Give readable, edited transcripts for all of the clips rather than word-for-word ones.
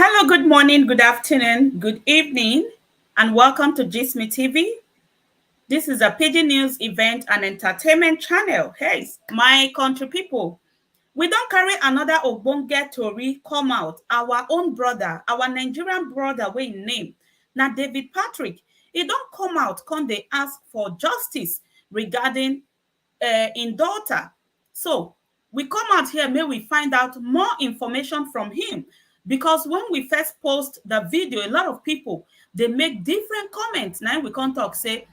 Hello, good morning, good afternoon, good evening, and welcome to GSME TV. This is a PG News event and entertainment channel. Hey, my country people, we don't carry another Ogbonge Tori come out. Our own brother, our Nigerian brother, we name. Now, David Patrick, he don't come out, come they ask for justice regarding in daughter. So we come out here, may we find out more information from him. Because when we first post the video, a lot of people they make different comments. Now we can't talk, say,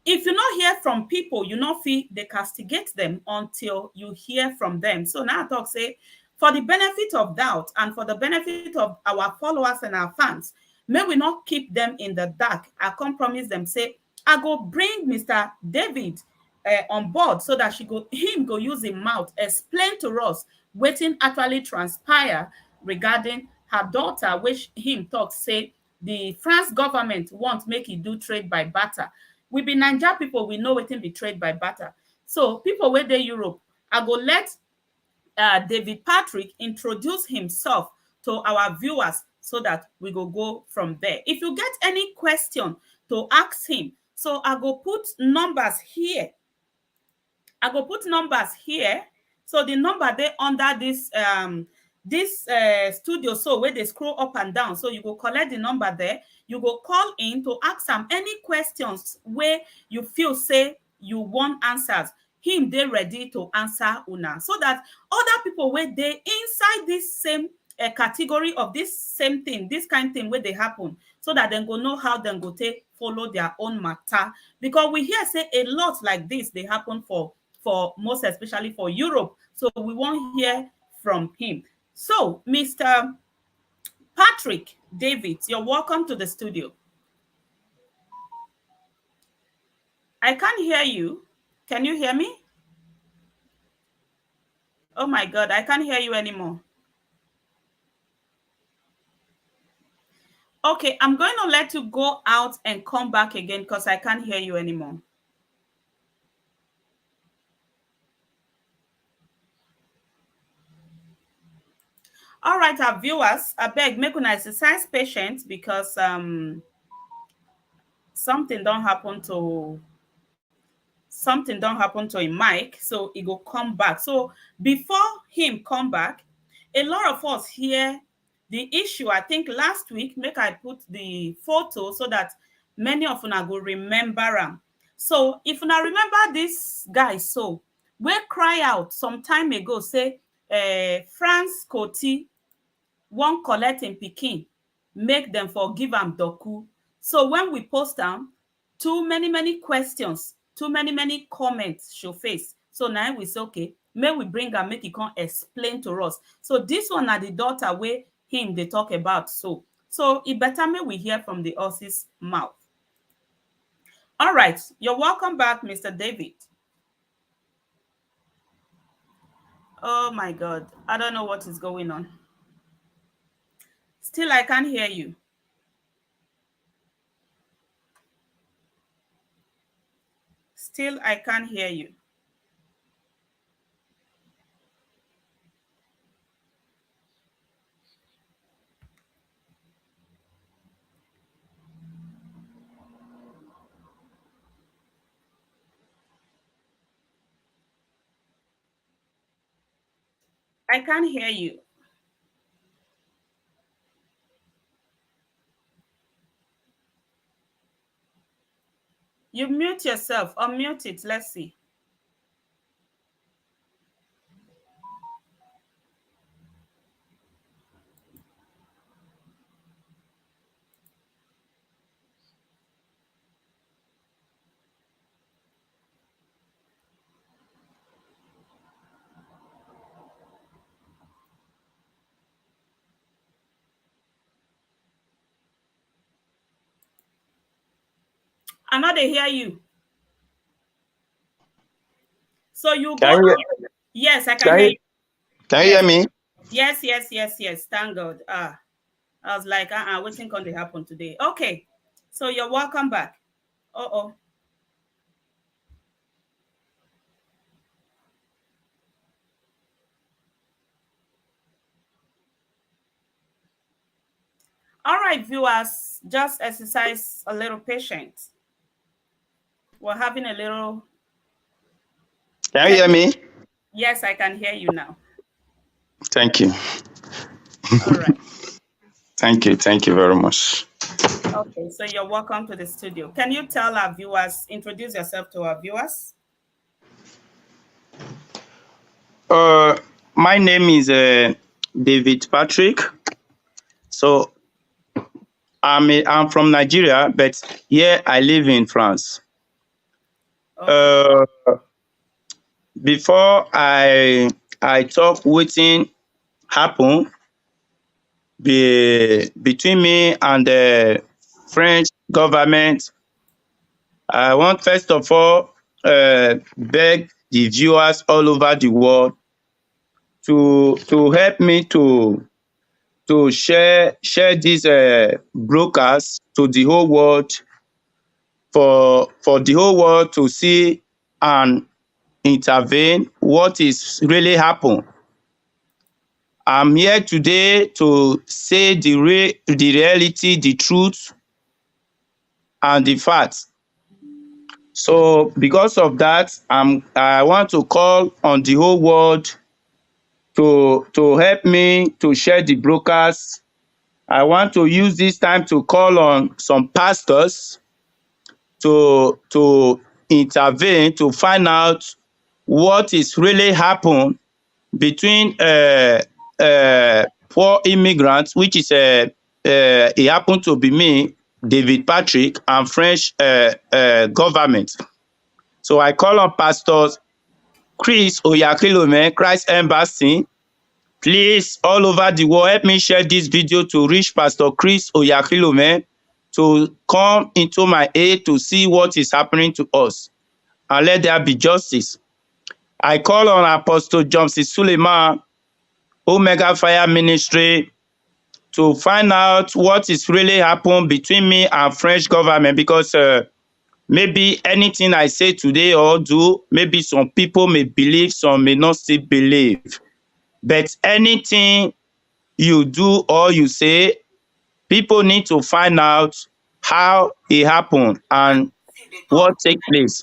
if you not hear from people, you not feel they castigate them until you hear from them. So now I talk, say, for the benefit of doubt and for the benefit of our followers and our fans, may we not keep them in the dark. I can promise them, say, I go bring Mr. David on board so that him go use him mouth, explain to us waiting actually transpire regarding her daughter, which him talk, say, the France government want make it do trade by BATA. We be Niger people, we know wetin be trade by barter. So people wey dey Europe, I go let David Patrick introduce himself to our viewers so that we go from there. If you get any question to ask him, so I go put numbers here. I go put numbers here. So the number they under this studio, so where they scroll up and down, so you go collect the number there, you go call in to ask them any questions where you feel say you want answers. Him they ready to answer una, so that other people where they inside this same category of this same thing, this kind of thing where they happen, so that then go know how then go take follow their own matter. Because we hear say a lot like this they happen for most especially for Europe. So we won't hear from him. So, Mr. Patrick David, you're welcome to the studio. I can't hear you. Can you hear me? Oh my God, I can't hear you anymore. Okay, I'm going to let you go out and come back again because I can't hear you anymore. All right, our viewers, I beg, make una exercise patience because something don't happen to him mic, so he go come back. So before him come back, a lot of us hear the issue. I think last week, make I put the photo so that many of una go remember him. So if una remember this guy, so we cry out some time ago, say France Coty won't collect him pikin, make them forgive am doku. So when we post am, too many questions, too many comments show face. So now we say, okay, may we bring am make e come explain to us. So this one na the daughter wey him dey talk about. So e better may we hear from the horse's mouth. All right, you're welcome back, Mr. David. Oh my God, I don't know what is going on. Still, I can't hear you. Still, I can't hear you. I can't hear you. You mute yourself. Unmute it. Let's see. I know they hear you. So you go. Yes, I can hear you. Can you hear me? Yes. Thank God. I was like, what's going to happen today? Okay. So you're welcome back. Uh-oh. right, viewers, just exercise a little patience. We're having a little Can you hear technical. me? Yes, I can hear you now. Thank you. All right. Thank you. Thank you very much. Okay, so you're welcome to the studio. Can you tell our viewers, introduce yourself to our viewers? Uh, my name is David Patrick. So I'm from Nigeria, but here I live in France. Okay. Uh, before I talk wetin happen between me and the French government, I want first of all beg the viewers all over the world to help me to share this broadcast to the whole world for the whole world to see and intervene what is really happen. I'm here today to say the reality, the truth and the facts. So because of that, I want to call on the whole world to help me to share the broadcast. I want to use this time to call on some pastors to intervene to find out what is really happen between poor immigrants, which is it happen to be me, David Patrick, and French government. So I call on pastors Chris Oyakilome, Christ Embassy. Please, all over the world, help me share this video to reach Pastor Chris Oyakilome to come into my aid to see what is happening to us and let there be justice. I call on Apostle Johnson Suleiman, Omega Fire Ministry, to find out what is really happened between me and French government, because maybe anything I say today or do, maybe some people may believe, some may not still believe. But anything you do or you say, people need to find out how it happened and what take place.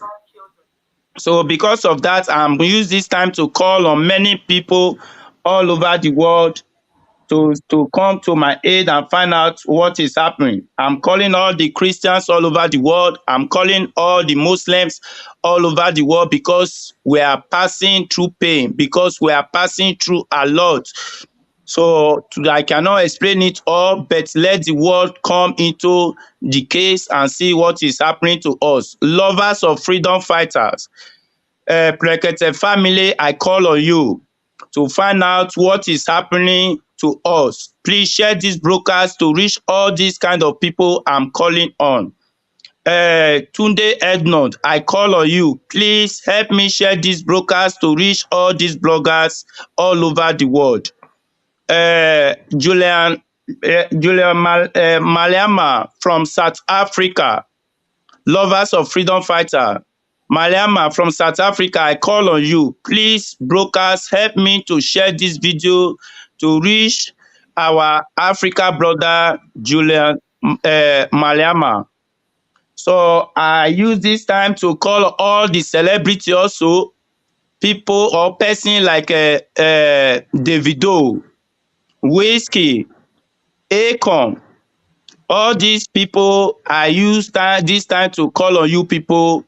So because of that, I'm use this time to call on many people all over the world to come to my aid and find out what is happening. I'm calling all the Christians all over the world. I'm calling all the Muslims all over the world, because we are passing through pain, because we are passing through a lot. So I cannot explain it all, but let the world come into the case and see what is happening to us. Lovers of freedom fighters, Prekete family, I call on you to find out what is happening to us. Please share this broadcast to reach all these kind of people I'm calling on. Tunde Ednod, I call on you. Please help me share this broadcast to reach all these bloggers all over the world. Julian Maliama from South Africa, lovers of freedom fighter. Maliama from South Africa, I call on you. Please, broadcast, help me to share this video to reach our Africa brother Julian Maliama. So I use this time to call all the celebrity also, people or person like Davido, Whiskey, Akon. All these people, I use this time to call on you people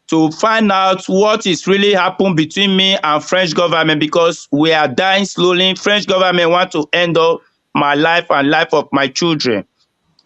to find out what is really happened between me and French government, because we are dying slowly. French government want to end up my life and life of my children,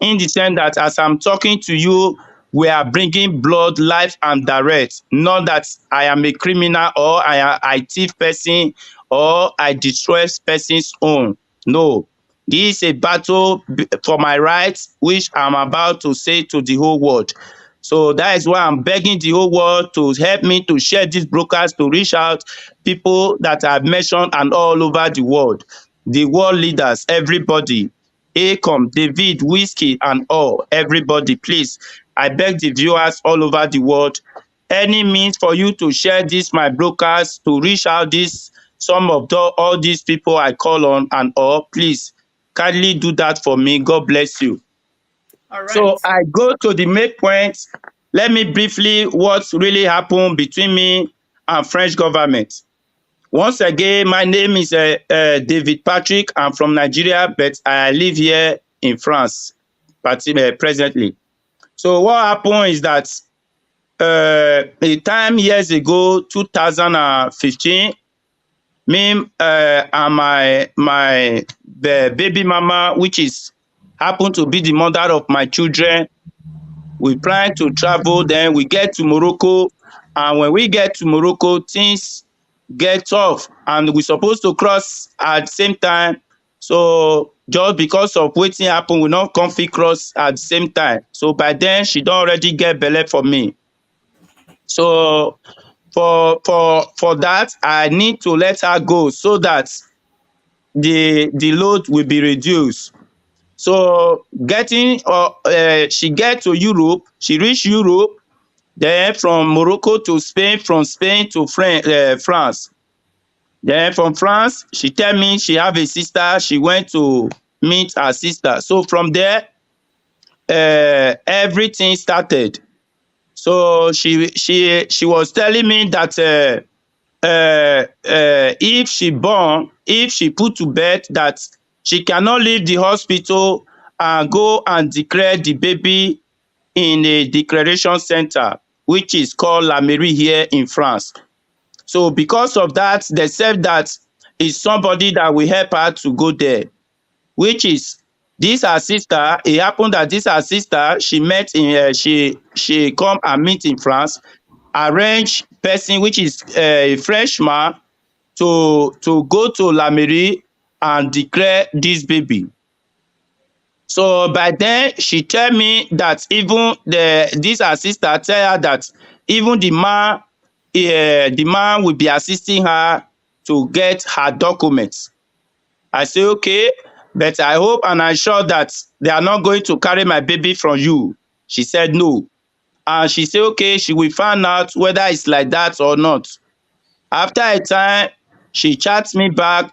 in the sense that as I'm talking to you, we are bringing blood, life and direct. Not that I am a criminal or I thief person or I destroy person's own. No, this is a battle for my rights, which I'm about to say to the whole world. So that is why I'm begging the whole world to help me to share this broadcast to reach out people that I've mentioned and all over the world. The world leaders, everybody. Acom, David, Whiskey and all, everybody, please. I beg the viewers all over the world, any means for you to share this my broadcast to reach out this some of all these people I call on and all, please kindly do that for me. God bless you. All So right. I go to the main point. Let me briefly what really happened between me and French government. Once again, my name is David Patrick. I'm from Nigeria, but I live here in France presently. So what happened is that a time years ago, 2015, me and the baby mama, which is happened to be the mother of my children, we plan to travel. Then we get to Morocco, and when we get to Morocco, things get tough, and we supposed to cross at the same time. So just because of wetin happen, we no come fit cross at the same time. So by then she don already get belle for me. So for that, I need to let her go so that the load will be reduced. So she get to Europe, she reach Europe, then from Morocco to Spain, from Spain to France. Then from France, she tell me she have a sister, she went to meet her sister. So from there, everything started. So she was telling me that if she put to bed, that she cannot leave the hospital and go and declare the baby in a declaration center, which is called La Mairie here in France. So because of that, they said that it's somebody that will help her to go there, which is this her sister. It happened that this her sister, she met in she come and meet in France, arrange person which is a Frenchman to go to La Mairie and declare this baby. So by then she tell me that even this her sister tell her that even the man will be assisting her to get her documents. I say okay, but I hope and I'm sure that they are not going to carry my baby from you. She said no. And she said okay, she will find out whether it's like that or not. After a time, she chats me back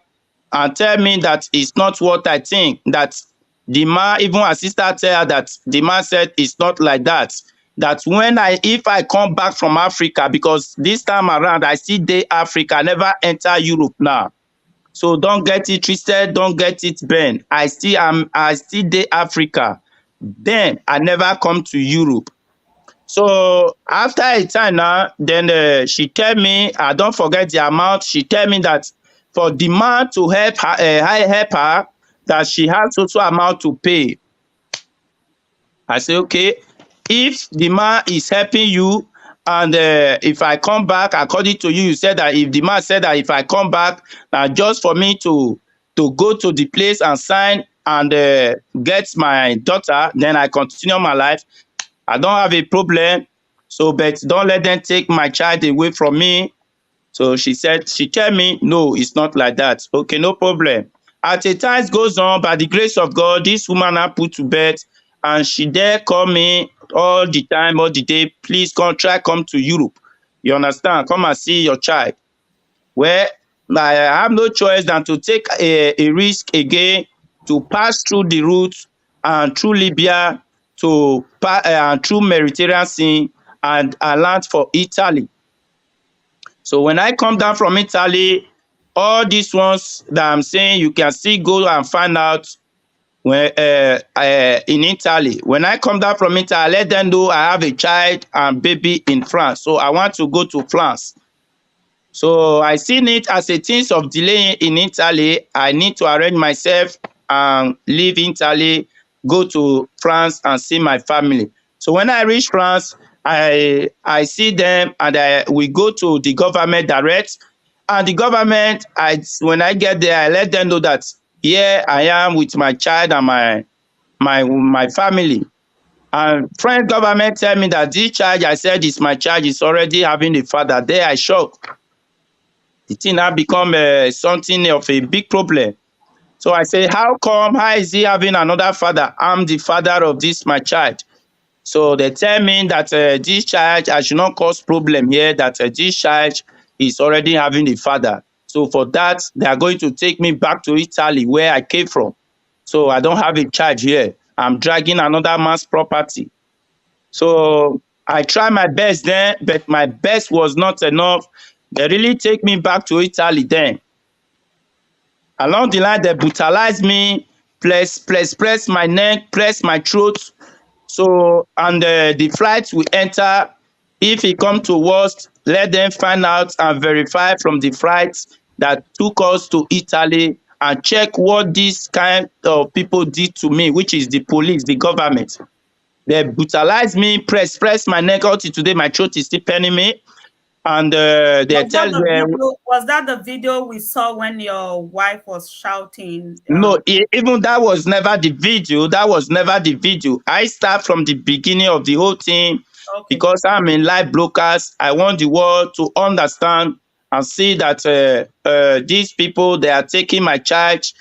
and tell me that it's not what I think, that the man, even her sister tell her that the man said it's not like that. That if I come back from Africa, because this time around I still dey Africa, I never enter Europe now. So don't get it twisted, don't get it bent. I still dey Africa. Then I never come to Europe. So after a time now, then she tell me, I don't forget the amount. She tell me that for the man to help her, that she has also amount to pay. I say okay, if the man is helping you, and if I come back, according to you, you said that if the man said that if I come back, just for me to go to the place and sign and get my daughter, then I continue my life. I don't have a problem. So, but don't let them take my child away from me. So she tell me, no, it's not like that. Okay, no problem. As the time goes on, by the grace of God, this woman I put to bed, and she dare call me all the time, all the day, please come to Europe. You understand? Come and see your child. Well, I have no choice than to take a risk again to pass through the route and through Libya and through Mediterranean Sea and land for Italy. So when I come down from Italy, all these ones that I'm saying, you can still go and find out when in Italy. When I come down from Italy, I let them know I have a child and baby in France. So I want to go to France. So I seen it as a thing of delay in Italy. I need to arrange myself and leave Italy, go to France and see my family. So when I reach France, I see them, and we go to the government direct. And the government, when I get there, I let them know that here I am with my child and my family. And French government tell me that this child I said is my child is already having a father. There I shock. The thing now become something of a big problem. So I say, how come? How is he having another father? I'm the father of this my child. So they tell me that this child, I should not cause problem here, that this child is already having a father. So for that, they are going to take me back to Italy where I came from. So I don't have a child here. I'm dragging another man's property. So I tried my best then, but my best was not enough. They really take me back to Italy then. Along the line, they brutalized me, press my neck, press my throat. So, and the flight we enter, if it come to worst, let them find out and verify from the flight that took us to Italy and check what this kind of people did to me, which is the police, the government. They brutalized me, press my neck out till today. My throat is still paining me. And they tell them, Was that the video we saw when your wife was shouting? no, even that was never the video. That was never the video. I start from the beginning of the whole thing Okay. because I'm in live broadcast. I want the world to understand and see that these people, they are taking my charge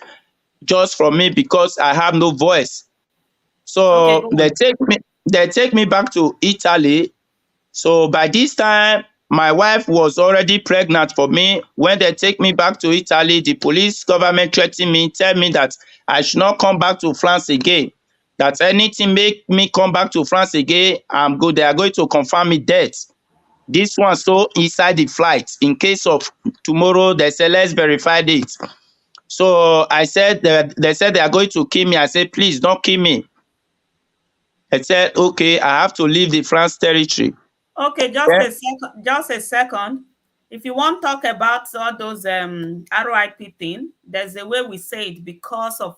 just from me because I have no voice. So Okay, they take me back to Italy. So by this time, my wife was already pregnant for me. When they take me back to Italy, the police government threatened me, tell me that I should not come back to France again. That anything make me come back to France again, I'm good. They are going to confirm me dead. This one so inside the flight. In case of tomorrow, they say let's verify it. So I said they said they are going to kill me. I said please don't kill me. I said okay, I have to leave the France territory. Okay, just a second. If you want to talk about all those RIP thing, there's a way we say it because of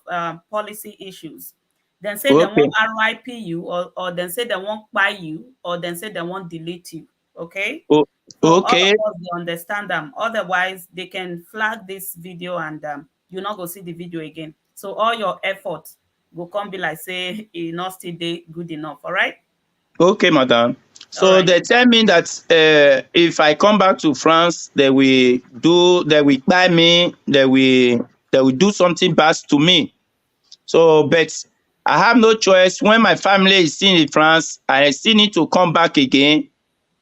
policy issues. Then say they Okay. won't RIP you, or then say they won't buy you, or then say they won't delete you. Okay? So all Okay. of us they understand them. Otherwise, they can flag this video and you're not gonna see the video again. So all your efforts will come be like say it not still day good enough. All right? Okay, madam. All So right. they tell me that if I come back to France, they will buy me, they will do something bad to me. So, but I have no choice. When my family is still in France, I still need to come back again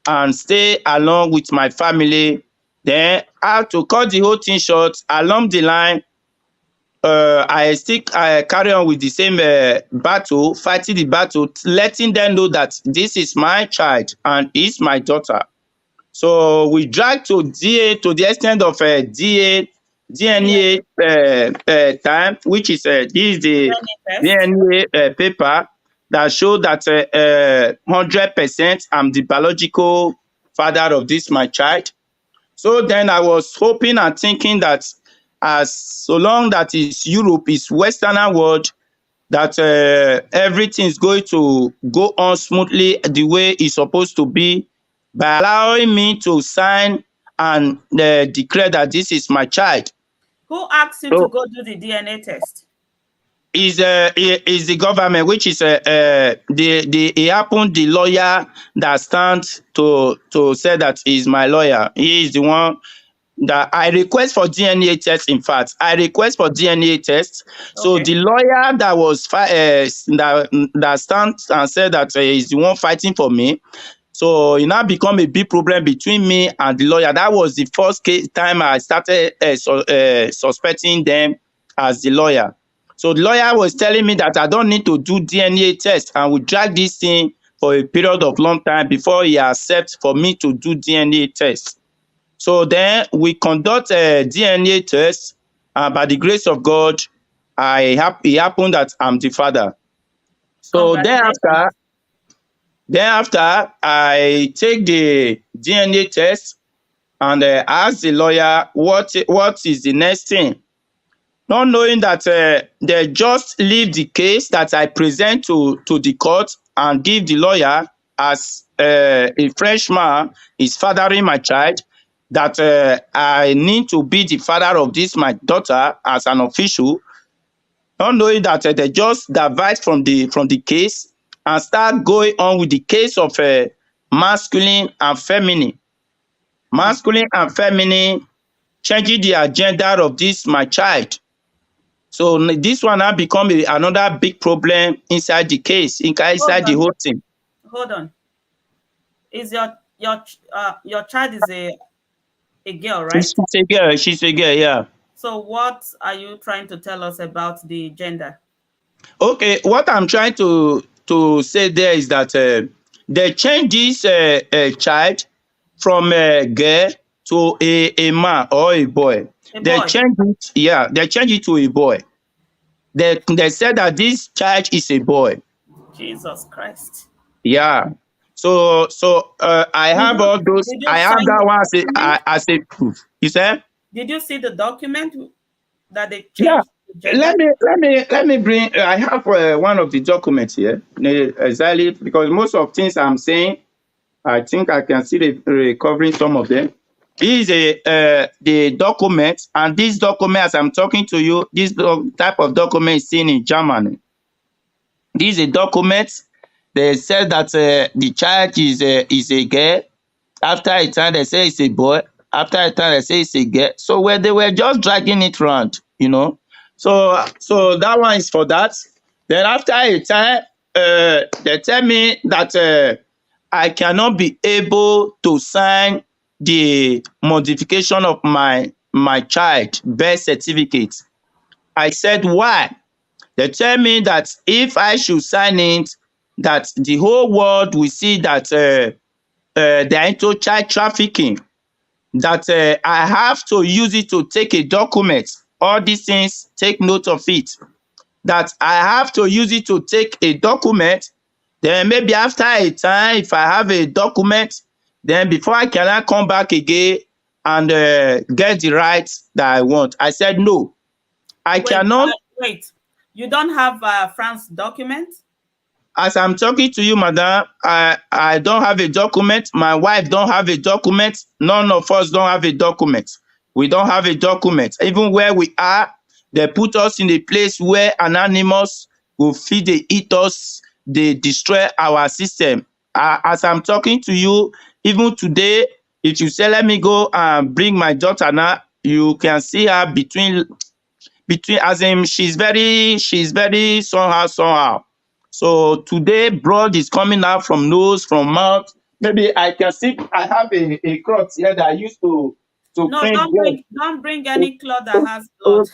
and stay along with my family. Then I have to cut the whole thing short. Along the line, I carry on with the same battle, fighting the battle, letting them know that this is my child and is my daughter. So we drag to DA to the extent of DNA time, which is this is the Test. DNA paper that show that 100% I'm the biological father of this my child. So then I was hoping and thinking that as so long that is Europe, is Western world, that everything is going to go on smoothly the way it's supposed to be by allowing me to sign and declare that this is my child. Who asked you to So go do the DNA test? is the government, which is the it happened the lawyer that stands to say that is my lawyer. He is the one that I request for DNA test. In fact, I request for DNA test. So Okay. the lawyer that was that stands and said that is the one fighting for me. So it now become a big problem between me and the lawyer. That was the first time I started suspecting them as the lawyer. So the lawyer was telling me that I don't need to do DNA test and we drag this thing for a period of long time before he accepts for me to do DNA test. So then we conduct a DNA test, and by the grace of God, it happened that I'm the father. So Congratulations. then after I take the DNA test and ask the lawyer what is the next thing, not knowing that they just leave the case that I present to the court and give the lawyer as a Frenchman is fathering my child, that I need to be the father of this my daughter as an official, not knowing that they just divide from the case and start going on with the case of masculine and feminine. Hmm. Masculine and feminine changing the agenda of this my child. So this one now become another big problem inside the case, Hold inside the on. whole thing. Hold on. Is your child is a girl, She's right? a girl, yeah. So what are you trying to tell us about the gender? Okay, what I'm trying to say there is that they change this child from a girl to a man or a boy. A They boy. change it, yeah, they change it to a boy. They said that this child is a boy. Jesus Christ. Yeah. So I have all those. Did you I have sign that the one document? as a proof. You said? Did you see the document that they Yeah. changed the gender? Let me bring. I have one of the documents here. Exactly, because most of things I'm saying, I think I can see recovering some of them. This is the document, and this document, as I'm talking to you, this type of document is seen in Germany. This is a document. They said that the child is a girl. After a time, they say it's a boy. After a time, they say it's a girl. So where they were just dragging it round, you know. So that one is for that. Then after a time, they tell me that I cannot be able to sign the modification of my child birth certificate. I said why? They tell me that if I should sign it, that the whole world will see that they are into child trafficking, that I have to use it to take a document. All these things, take note of it. That I have to use it to take a document. Then maybe after a time, if I have a document, then before I cannot come back again and get the rights that I want. I said no, I Wait, cannot. wait. You don't have France document? As I'm talking to you, madam, I don't have a document. My wife don't have a document. None of us don't have a document. We don't have a document. Even where we are, they put us in a place where an animals will feed, they eat us, they destroy our system. As I'm talking to you, even today, if you say let me go and bring my daughter now, you can see her between, as in she's very somehow. So today blood is coming out from nose, from mouth. Maybe I can see I have a cloth here that I used to No, clean blood. don't bring any cloth that has blood.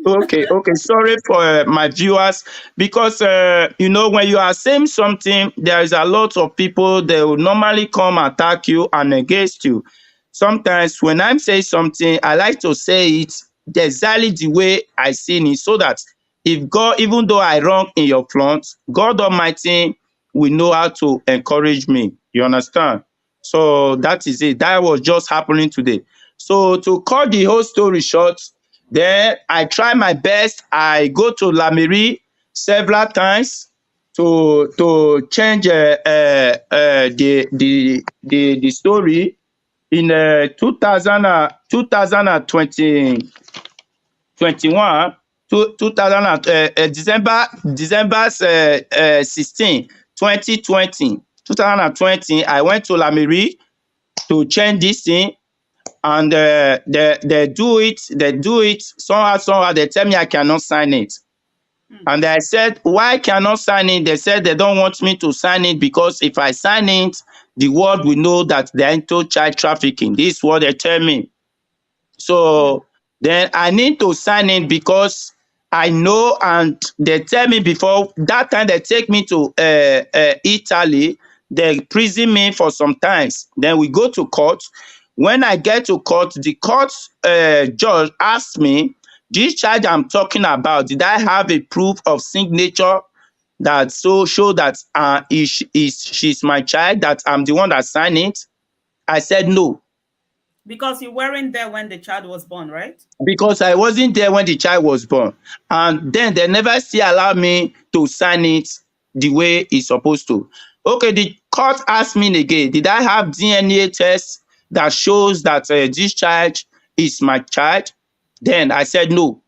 Okay, okay. Sorry for my viewers, because when you are saying something, there is a lot of people, they will normally come attack you and against you. Sometimes when I'm saying something, I like to say it exactly the way I see it, so that if God, even though I wrong in your front, God Almighty will know how to encourage me. You understand? So that is it. That was just happening today. So to cut the whole story short, then I try my best. I go to La Mairie several times to change the story in 2021 to 2000 December 16, 2020. 2020, I went to La Mairie to change this thing, and they do it somehow they tell me I cannot sign it. And I said, why I cannot sign it? They said they don't want me to sign it because if I sign it, the world will know that they're into child trafficking. This is what they tell me. So then I need to sign it because I know, and they tell me before that time they take me to Italy, they prison me for some times. Then we go to court. When I get to court, the court judge asked me, this charge I'm talking about, did I have a proof of signature that show that she's my child, that I'm the one that signed it? I said no. Because you weren't there when the child was born, right? Because I wasn't there when the child was born. And then they never still allow me to sign it the way it's supposed to. Okay, the court asked me again, did I have DNA test that shows that this child is my child? Then I said no.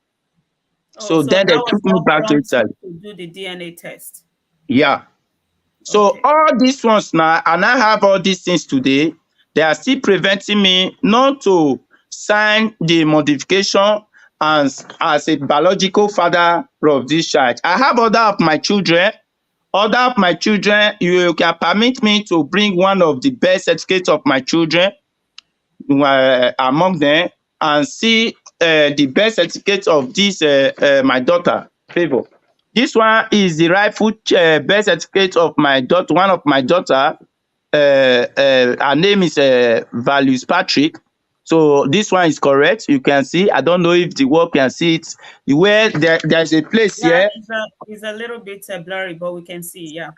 Oh, So so then that they was took me not back to prompt Italy. to do the DNA test. Yeah. So Okay. all these ones now, and I have all these things today, they are still preventing me not to sign the modification as a biological father of this child. I have other of my children. Other of my children, you can permit me to bring one of the birth certificates of my children among them, and see the birth certificate of this my daughter, Favour. This one is the rightful birth certificate of my daughter, one of my daughter. Her name is Values Patrick. So this one is correct. You can see. I don't know if the world can see it. Where there's a place Yeah, here. it's a little bit blurry, but we can see. Yeah.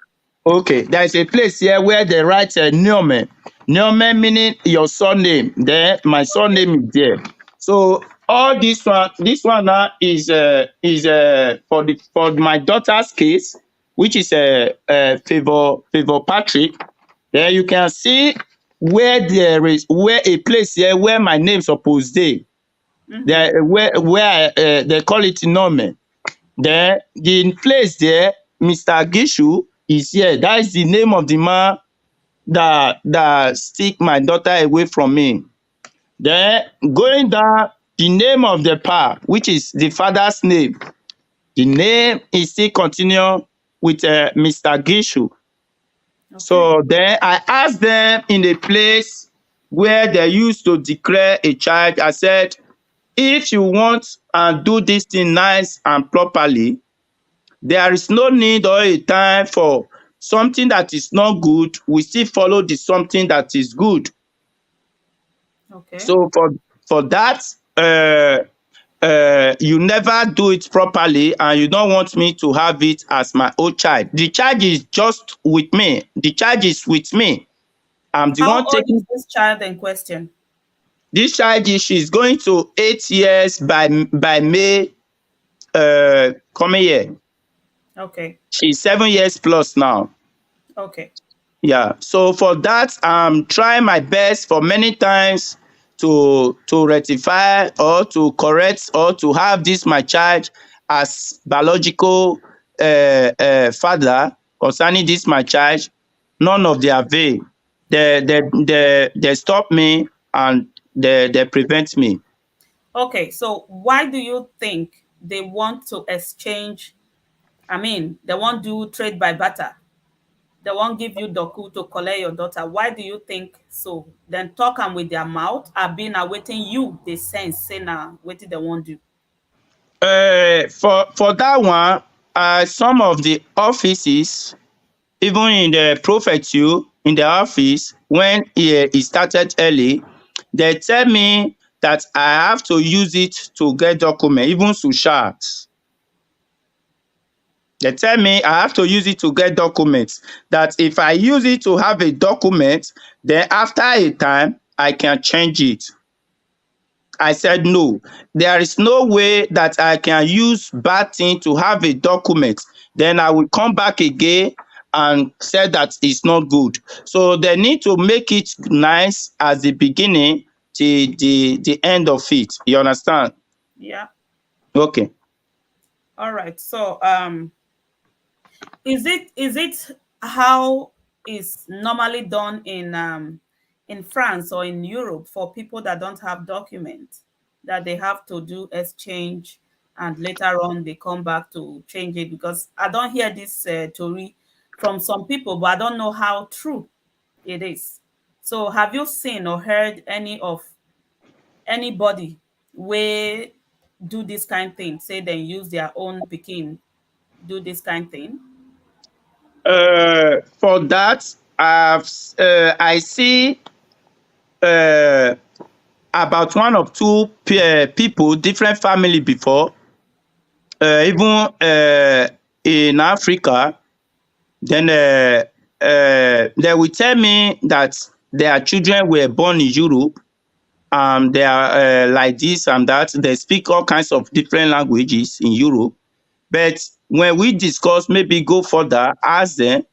Okay, there is a place here where they write Neome. Neome meaning your surname. Then my surname is there. So all this one now is for my daughter's case, which is Favor Patrick. Then you can see where there is where a place here where my name suppose dey. There where they call it Neome. Then the place there, Mr. Gishu is here. That is the name of the man that stick my daughter away from me. Then going down, the name of the pa, which is the father's name, the name is still continue with Mr. Gishu. Okay. So then I asked them in a place where they used to declare a child. I said, if you want and do this thing nice and properly, there is no need or a time for something that is not good. We still follow the something that is good. Okay. So for that, you never do it properly, and you don't want me to have it as my own child. The child is just with me. The child is with me. I'm the How one old taking is this child in question? this child. She's going to 8 years by May coming year. Okay. She's 7 years plus now. Okay. Yeah, so for that, I'm trying my best for many times to rectify or to correct or to have this my child as biological father concerning this my child. None of the avail. They stop me and they prevent me. Okay. So why do you think they want to exchange? I mean, they won't do trade by barter. They won't give you doku to collect your daughter. Why do you think so? Then talk am with their mouth. I've been awaiting you. They sense say na wetin they won't do. For that one, some of the offices, even in the prefecture, in the office, when he started early, they tell me that I have to use it to get document, even Sushat. They tell me I have to use it to get documents. That if I use it to have a document, then after a time, I can change it. I said no. There is no way that I can use bad thing to have a document. Then I will come back again and say that it's not good. So they need to make it nice at the beginning till the end of it. You understand? Yeah. Okay. All right. So is it how is normally done in France or in Europe for people that don't have documents, that they have to do exchange and later on they come back to change it? Because I don't hear this story from some people, but I don't know how true it is. So have you seen or heard anybody where do this kind thing, say they use their own pikin do this kind thing? For that, I see uh, about one or two people, different family before, even in Africa. Then they will tell me that their children were born in Europe. They are like this and that. They speak all kinds of different languages in Europe. But when we discuss, maybe go further, ask them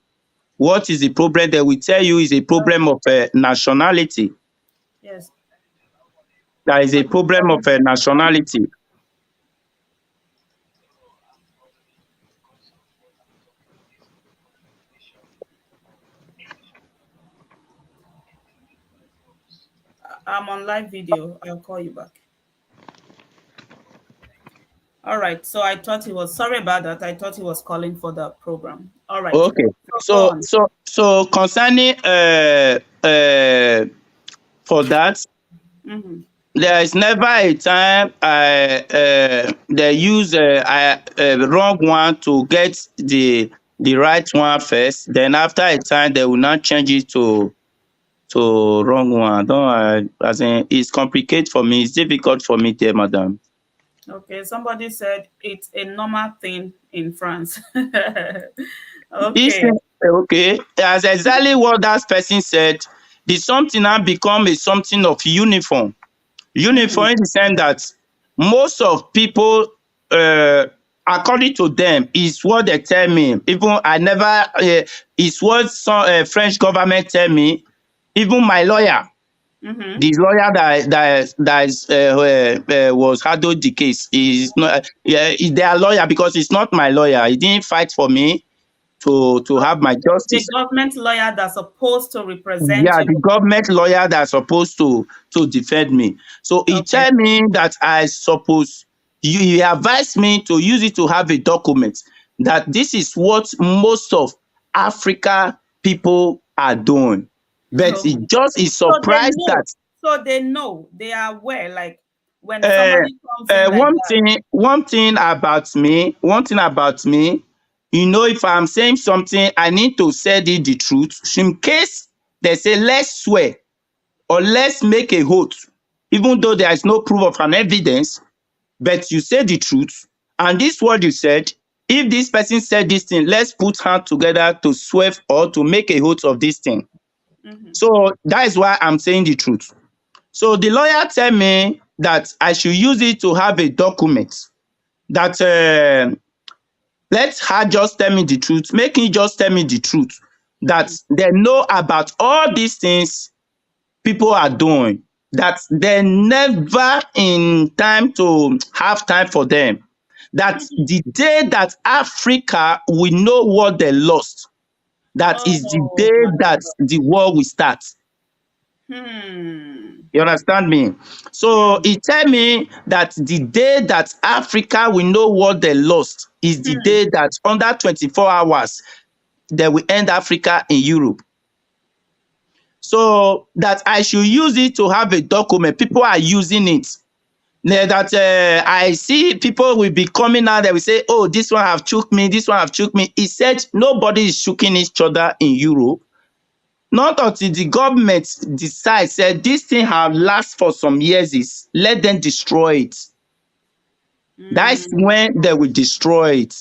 what is the problem, they will tell you is a problem of nationality. Yes. There is a problem of nationality. I'm on live video. I'll call you back. All right. So I thought he was sorry about that. I thought he was calling for the program. All right. Okay. So go So on. so so concerning for that, Mhm. there is never a time they use wrong one to get the right one first. Then after a time, they will not change it to wrong one. Don't as in it's complicated for me. It's difficult for me there, madam. Okay, somebody said it's a normal thing in France. This Okay. thing, okay, as exactly what that person said, the something now become a something of uniform. Uniform Mm, in the sense that most of people, according to them, is what they tell me. Even I never, is what some French government tell me. Even my lawyer, mm-hmm. the lawyer that was handled the case, is not. Yeah, is their lawyer because it's not my lawyer. He didn't fight for me to have Okay. my The justice. government lawyer that's supposed to represent Yeah, you. the government lawyer that's supposed to defend me. So he Okay. tell me that I suppose he advised me to use it to have a document that this is what most of Africa people are doing. But Okay. it just is So they surprised know. that So they know. They are aware. Like when uh, somebody comes in like that. one thing about me, you know, if I'm saying something, I need to say the truth. In case they say let's swear or let's make a oath, even though there is no proof of an evidence, but you say the truth, and this word you said, if this person said this thing, let's put hands together to swear or to make a oath of this thing. Mm-hmm. So that is why I'm saying the truth. So the lawyer tell me that I should use it to have a document that let her just tell me the truth, make him just tell me the truth, that Mm, they know about all these things people are doing, that they never in time to have time for them, that mm. the day that Africa will know what they lost, that is the Oh day my that God. the war will start. Hmm. You understand me? So Hmm. he tell me that the day that Africa will know what they lost is the Hmm. day that under 24 hours they will end Africa in Europe. So that I should use it to have a document. People are using it. That I see people will be coming out, they will say, oh, this one have chooked me, this one have chooked me. He said nobody is choking each other in Europe. Not until the government decide, say this thing have last for some years, is let them destroy it. That's Hmm. when they will destroy it.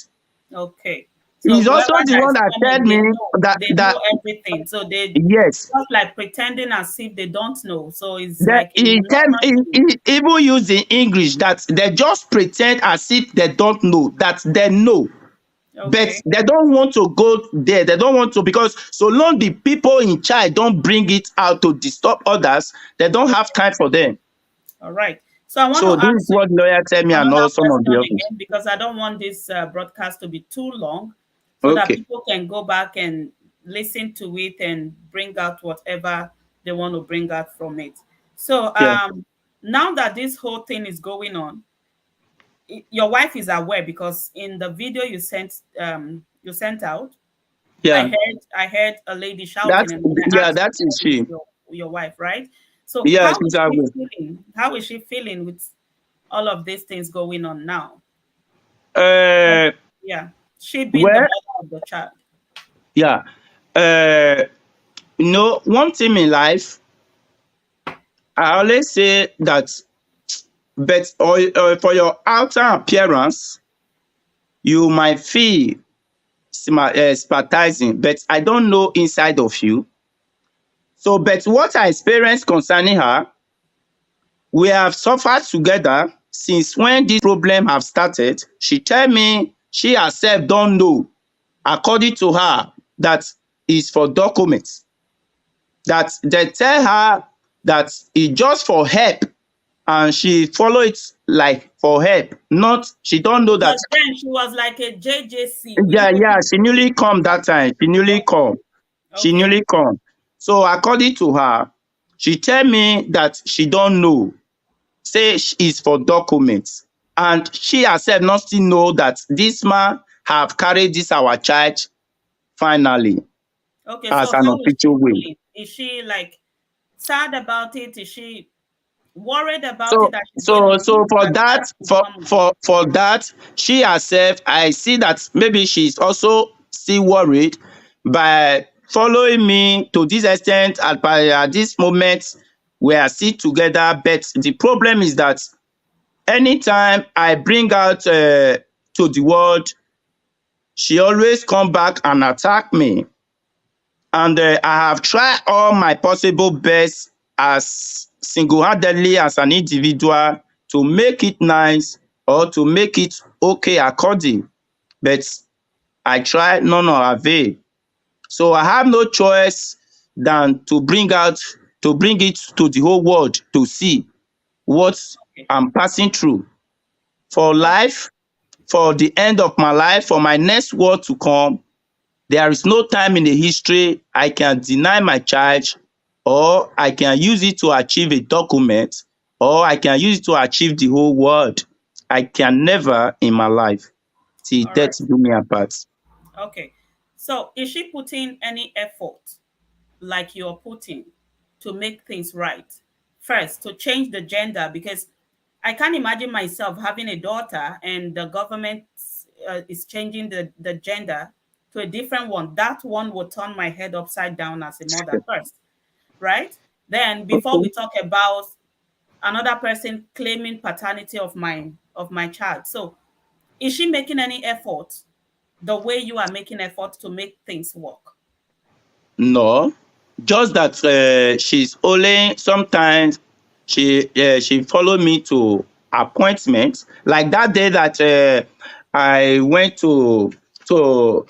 Okay. So He's also whoever the that one is that coming, told me that they know everything. So they yes, just like pretending as if they don't know. So it's that like a normal thing. he even use the English that they just pretend as if they don't know, that they know. But Okay. they don't want to go there. They don't want to, because so long the people in charge don't bring it out to disturb others, they don't have Okay. time for them. All right. So I want So to this is ask you what lawyer tell me and another all some of the question others. again because I don't want this broadcast to be too long so that Okay. people can go back and listen to it and bring out whatever they want to bring out from it. So Yeah. now that this whole thing is going on, your wife is aware because in the video you sent out, Yeah. I heard a lady That shouting, and when I yeah, asked that you, is she. your wife, right? So Yeah, how she's is she aware. feeling? How is she feeling with all of these things going on now? Like, Uh yeah, she being the well, mother of the child. yeah. Uh one thing in life, I always say that, but for your outer appearance, you might feel sympathizing, but I don't know inside of you. So, but what I experienced concerning her, we have suffered together since when this problem have started. She tell me she herself don't know, according to her, that is for documents. That they tell her that it's just for help, and she follow it like for help. Not, she don't know that. Because then she was like a JJC. Will you Yeah, people yeah, she newly come that time. She newly okay? come. She Okay. newly come. So according to her, she tell me that she don't know. Say it's for documents. And she herself not still know that this man have carried this our child finally Okay. as So an how is she official way. feeling? Is she like sad about it? Is she worried about it So that she's going to so leave for and that, start to come with you. for that, she herself, I see that maybe she's also still worried by following me to this extent. At this moment we are still together, but the problem is that anytime I bring out to the world, she always come back and attack me. And I have tried all my possible best as single-handedly as an individual to make it nice or to make it okay according, but I try, none of avail. So I have no choice than to bring it to the whole world to see what Okay. I'm passing through for Okay. life, for the end of my life, for my next world to come. There is no time in the history I can deny my child, or I can use it to achieve a document, or I can use it to achieve the whole world. I can never in my life till All right. death do me apart. Okay. So is she putting any effort like you're putting to make things right? First, to change the gender, because I can't imagine myself having a daughter and the government is changing the gender to a different one. That one will turn my head upside down as a mother first, right? Then before Okay. we talk about another person claiming paternity of my child. So is she making any effort the way you are making effort to make things work? No, just that she's only sometimes she follow me to appointments. Like that day that I went to the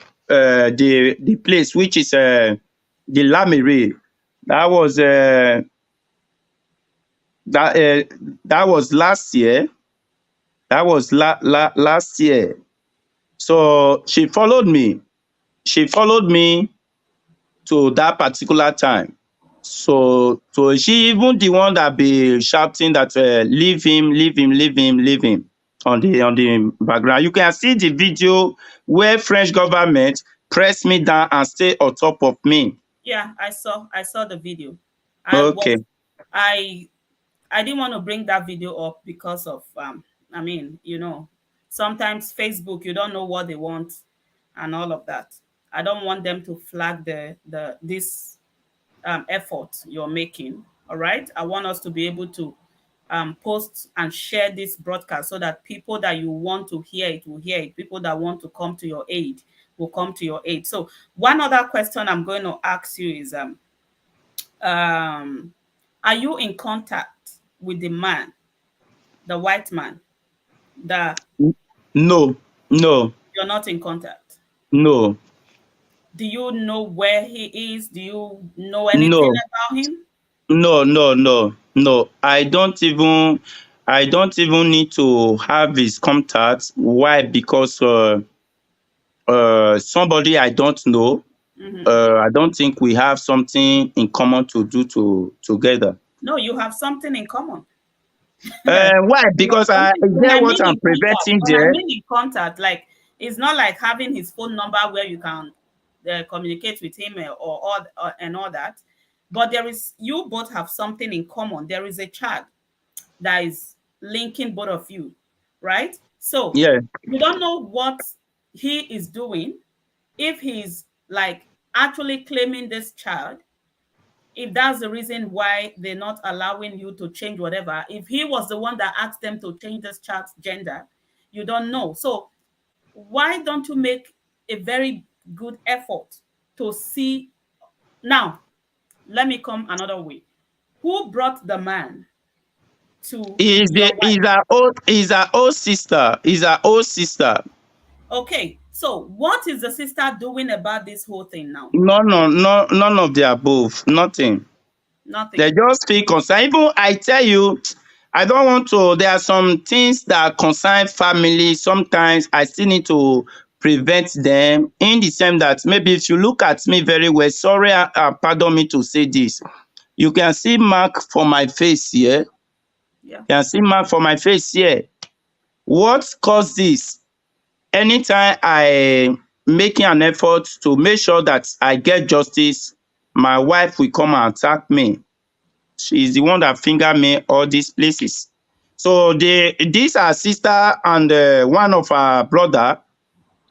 place which is the Lamere. That was that was last year. That was last year. So she followed me. She followed me to that particular time. So she even the one that be shouting that leave him, leave him, leave him, leave him on the background. You can see the video where French government press me down and stay on top of me. Yeah, I saw the video. I Okay. was I I didn't want to bring that video up because of I mean, sometimes Facebook, you don't know what they want and all of that. I don't want them to flag the this effort you're making. All right. I want us to be able to post and share this broadcast so that people that you want to hear it will hear it. People that want to come to your aid will come to your aid. So one other question I'm going to ask you is um, are you in contact with the man, the white man? The No, no, You're not in contact. no, Do you know where he is? Do you know anything no, about him? no. I don't even need to have his contact. Why? Because somebody I don't know. Hmm. I don't think we have something in common to do together. No, you have something in common. Why? You have Because something. is When there I what mean I'm in contact, preventing when I there? mean in contact, like it's not like having his phone number where you can communicate with him and all that. But you both have something in common. There is a chat that is linking both of you, right? So Yeah. you don't know what he is doing, if he's like actually claiming this child, if that's the reason why they're not allowing you to change whatever, if he was the one that asked them to change this child's gender, you don't know. So why don't you make a very good effort to see? Now let me come another way. Who brought the man to your wife? Is our old sister. Is our old sister. Okay, so what is the sister doing about this whole thing now? None of the above. Nothing. They Nothing. just feel concerned. Even I tell you, I don't want to. There are some things that concern family. Sometimes I still need to prevent them in the same that maybe if you look at me very well, sorry, pardon me to say this. You can see mark for my face here. Yeah. You can see mark for my face here. What caused this? Anytime I making an effort to make sure that I get justice, my wife will come and attack me. She's the one that finger me all these places. So these are sister and one of her brother.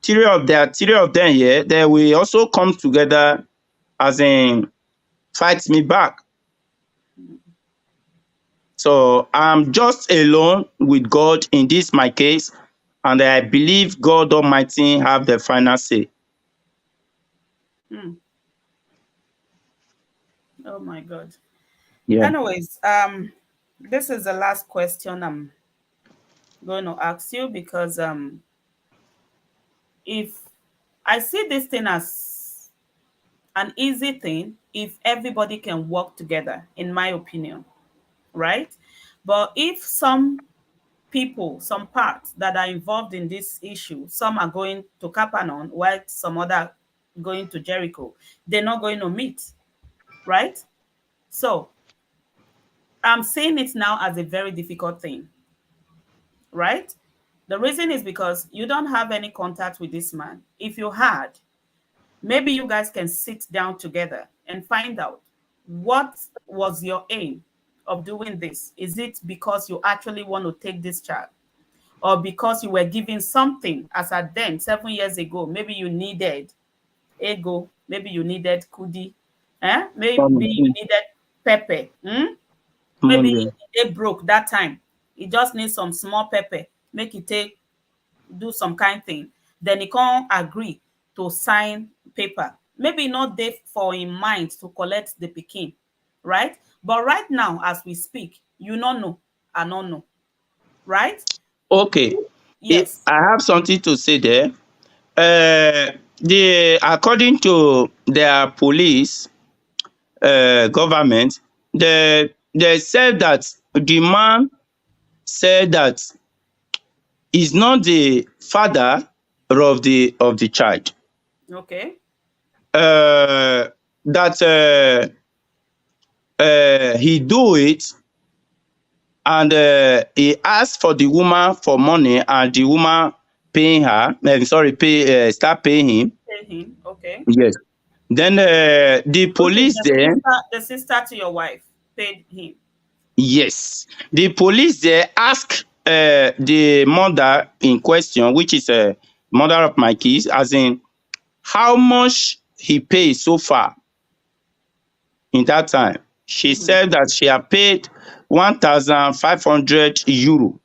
Three of them here. They will also come together as in fight me back. So I'm just alone with God in this my case, and I believe God Almighty have the final say. Oh my God. Yeah. Anyways, this is the last question I'm going to ask you, because if I see this thing as an easy thing if everybody can work together, in my opinion, right? But if some people, some parts that are involved in this issue, some are going to Capernaum, while some other going to Jericho, they're not going to meet, right? So I'm seeing it now as a very difficult thing, right? The reason is because you don't have any contact with this man. If you had, maybe you guys can sit down together and find out what was your aim of doing this. Is it because you actually want to take this child, or because you were given something as at then 7 years ago? Maybe you needed ego, maybe you needed kudi, maybe you needed pepper. Maybe they broke that time. You just need some small pepper, make it take do some kind thing. Then he can't agree to sign paper. Maybe not there for in mind to collect the pikin, right? But right now, as we speak, you don't know, I don't know, right? Okay. Yes. I have something to say there. According to their police government, they said that the man said that he's not the father of the child. Okay. That he do it, and he asked for the woman for money, and the woman paying her. Start paying him. Pay him. Okay. Yes. Then the Okay. police there. The sister to your wife paid him. Yes, the police there ask the mother in question, which is a mother of my kids, as in how much he paid so far in that time. She said that she had paid 1,500 euro.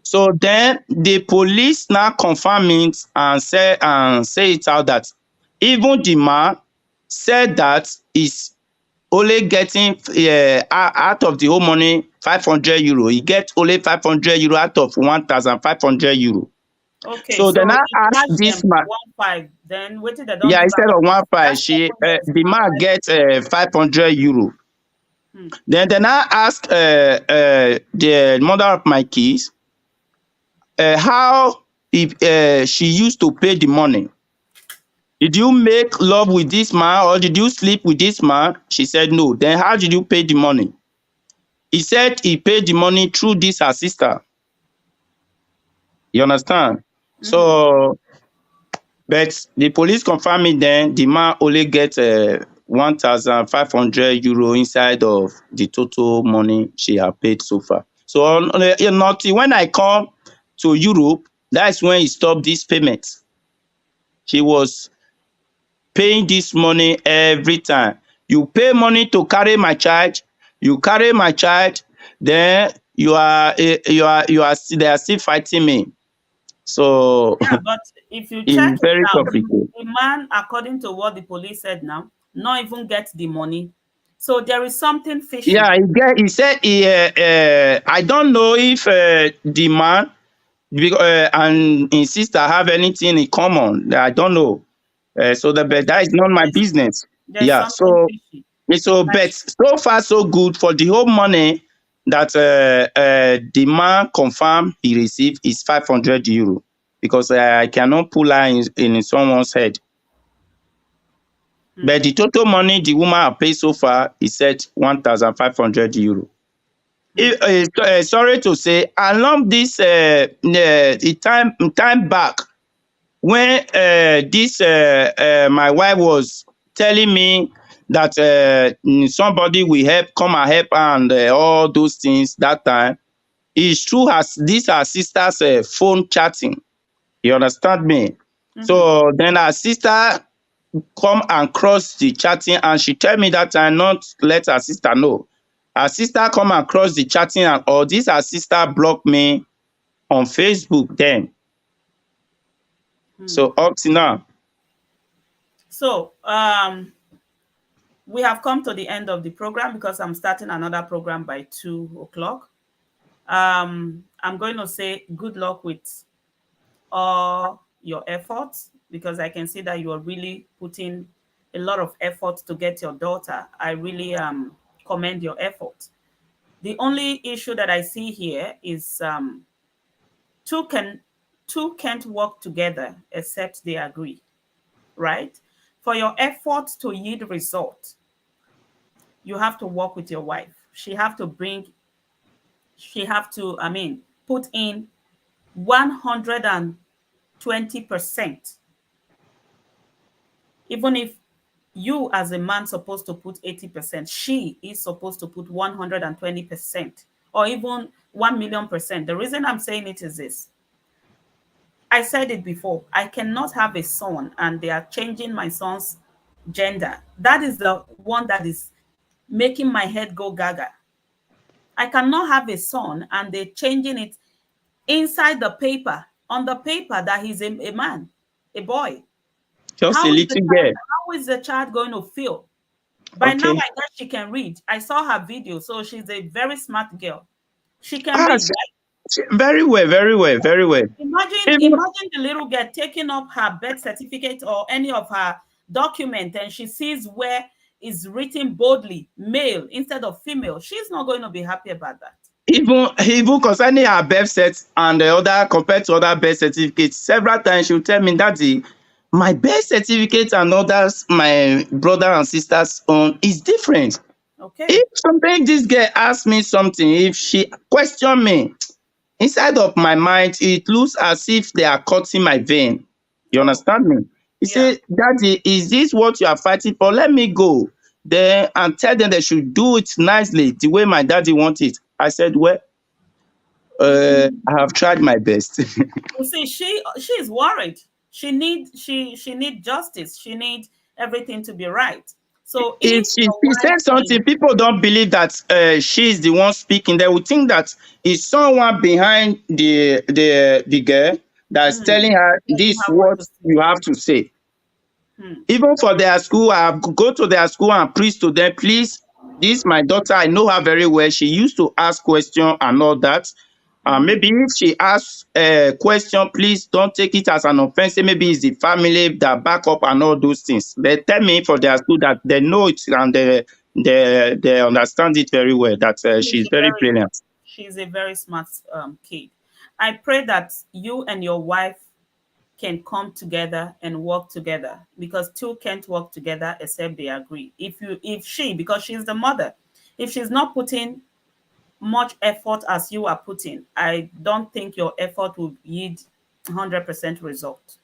So then the police now confirm it and say it out that even the man said that is only getting out of the whole money 500 euro. He get only 500 euro out of 1,500 euro. Okay, So so then I he ask charged this them man. 1.5. Then what did they don't Yeah, give instead her? of 1.5, That's she 7 years. the man get 500 euro. Then I ask the mother of my kids how if she used to pay the money. Did you make love with this man or did you sleep with this man? She said no. Then how did you pay the money? He said he paid the money through this her sister. You understand? So, but the police confirm it then the man only get 1,500 euro inside of the total money she had paid so far. So not when I come to Europe, that's when he stopped this payment. He was paying this money every time. You pay money to carry my child, you carry my child, then they are still fighting me. So Yeah, but if you check it's it very now, complicated. the man, according to what the police said now, not even get the money. So there is something fishy. Yeah, he said I don't know if the man and his sister have anything in common. I don't know. But that is not my business. There's Yeah. something So fishy. but so far so good for the whole money that the man confirmed he received is 500 euro because I cannot pull her in someone's head. But the total money the woman have paid so far, he said 1,500 euro. Sorry to say, along this time back when this my wife was telling me that somebody will come and help and all those things that time. It's true as these are sisters phone chatting. You understand me? So then her sister come and cross the chatting, and she tell me that time not let her sister know. Her sister come and cross the chatting, and all this her sister block me on Facebook then. So up to now. So we have come to the end of the program because I'm starting another program by 2 o'clock. I'm going to say good luck with all your efforts, because I can see that you are really putting a lot of effort to get your daughter. I really commend your effort. The only issue that I see here is two can't work together except they agree, right? For your effort to yield result, you have to work with your wife. She have to, put in 120%. Even if you as a man supposed to put 80%, she is supposed to put 120%, or even 1,000,000%. The reason I'm saying it is this. I said it before. I cannot have a son and they are changing my son's gender. That is the one that is making my head go gaga. I cannot have a son and they're changing it inside the paper, on the paper, that he's a man, a boy. Just a little girl. How is the child going to feel? By now, I guess she can read. I saw her video, so she's a very smart girl. She can read, right? Very well, very well, very well. Imagine the little girl taking up her birth certificate or any of her document, and she sees where is written boldly male instead of female. She's not going to be happy about that. Even concerning her birth cert and the other, compared to other birth certificates, several times she will tell me, Daddy, my birth certificate and others, my brother and sisters own is different. Okay. If something this girl asks me something, if she question me, inside of my mind, it looks as if they are cutting my vein. You understand me? He said, Daddy, is this what you are fighting for? Let me go there and tell them they should do it nicely, the way my daddy wants it. I said, well, I have tried my best. You see, she is worried. She need justice. She need everything to be right. So if she said something, people don't believe that she's the one speaking. They would think that it's someone behind the girl that's telling her this what you have to say. Even for their school, I have go to their school and preach to them, please, this my daughter, I know her very well. She used to ask questions and all that. Maybe if she asks a question, please don't take it as an offense. Maybe it's the family that back up and all those things. They tell me for their school that they know it and they understand it very well, that she's very brilliant. She's a very smart kid. I pray that you and your wife can come together and work together, because two can't work together except they agree. Because she's the mother, if she's not putting much effort as you are putting, I don't think your effort will yield 100% result.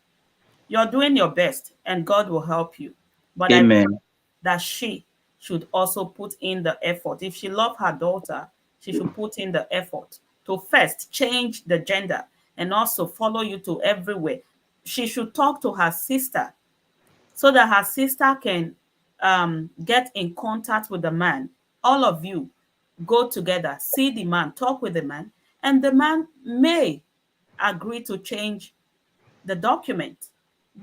You're doing your best and God will help you. But Amen. I pray that she should also put in the effort. If she loves her daughter, she should put in the effort to first change the gender and also follow you to everywhere. She should talk to her sister so that her sister can get in contact with the man. All of you go together, see the man, talk with the man, and the man may agree to change the document.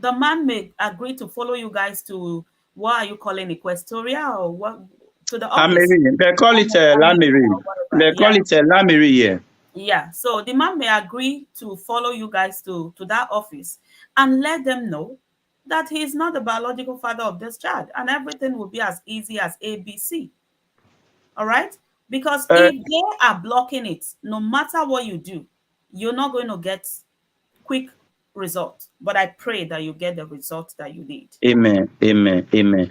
The man may agree to follow you guys to, what are you calling, Equestoria, or what, to the office? They call it La Mairie. They call it La Mairie here. Yeah, so the man may agree to follow you guys to that office and let them know that he is not the biological father of this child, and everything will be as easy as ABC. All right? Because if they are blocking it, no matter what you do, you're not going to get quick results. But I pray that you get the results that you need. Amen. Amen. Amen.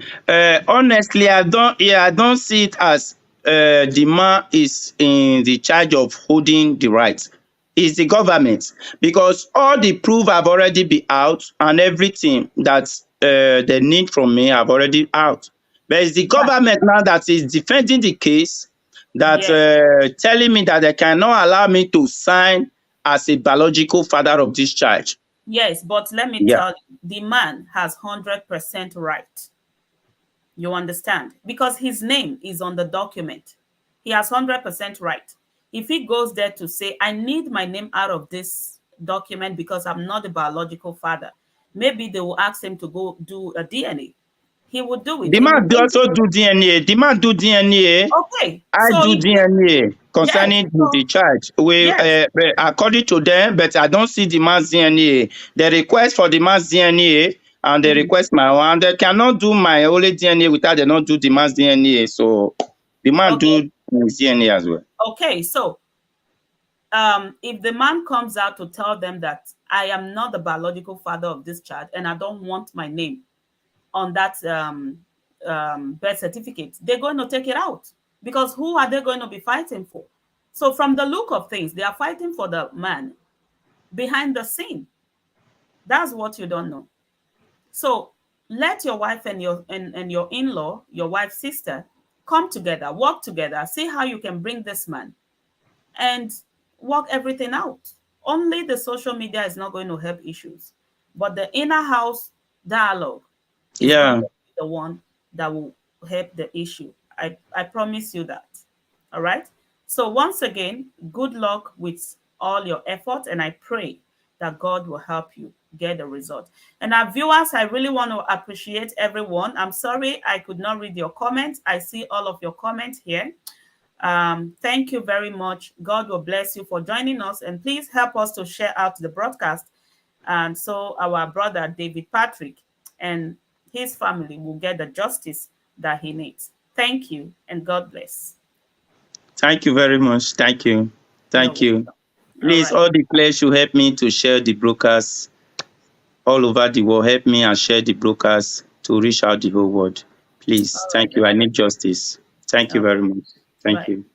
Honestly, I don't see it as the man is in the charge of holding the rights. It's the government, because all the proof have already been out and everything that they need from me have already out. But it's the Right. government now that is defending the case, that Yes. telling me that they cannot allow me to sign as a biological father of this child. Yes, but let me Yeah. tell you, the man has 100% right. You understand? Because his name is on the document. He has 100% right. If he goes there to say, I need my name out of this document because I'm not a biological father, maybe they will ask him to go do a DNA. He will do it. The He will man do bring. also do DNA. The man do DNA. Okay. I So do if he, DNA yes. concerning the So child. We yes. according to them, but I don't see the man's DNA. They request for the man's DNA and they Mhm. request my one. They cannot do my only DNA without they not do the man's DNA. So the man Okay. do his DNA as well. Okay. So if the man comes out to tell them that I am not the biological father of this child and I don't want my name on that birth certificate, they're going to take it out because who are they going to be fighting for? So from the look of things, they are fighting for the man behind the scene. That's what you don't know. So let your wife and your in-law, your wife's sister, come together, work together, see how you can bring this man and work everything out. Only the social media is not going to help issues, but the inner house dialogue is going to Yeah. be the one that will help the issue. I promise you that. All right. So, once again, good luck with all your efforts, and I pray that God will help you get the result. And our viewers, I really want to appreciate everyone. I'm sorry I could not read your comments. I see all of your comments here. Thank you very much. God will bless you for joining us. And please help us to share out the broadcast. And so our brother David Patrick and his family will get the justice that he needs. Thank you and God bless. Thank you very much. Thank you. You're Thank you. welcome. All Please, right. all the players should help me to share the broadcast all over the world. Help me and share the broadcast to reach out the whole world. Please. All right Thank you. then. I need justice. Thank you Okay. very much. Thank Bye. you.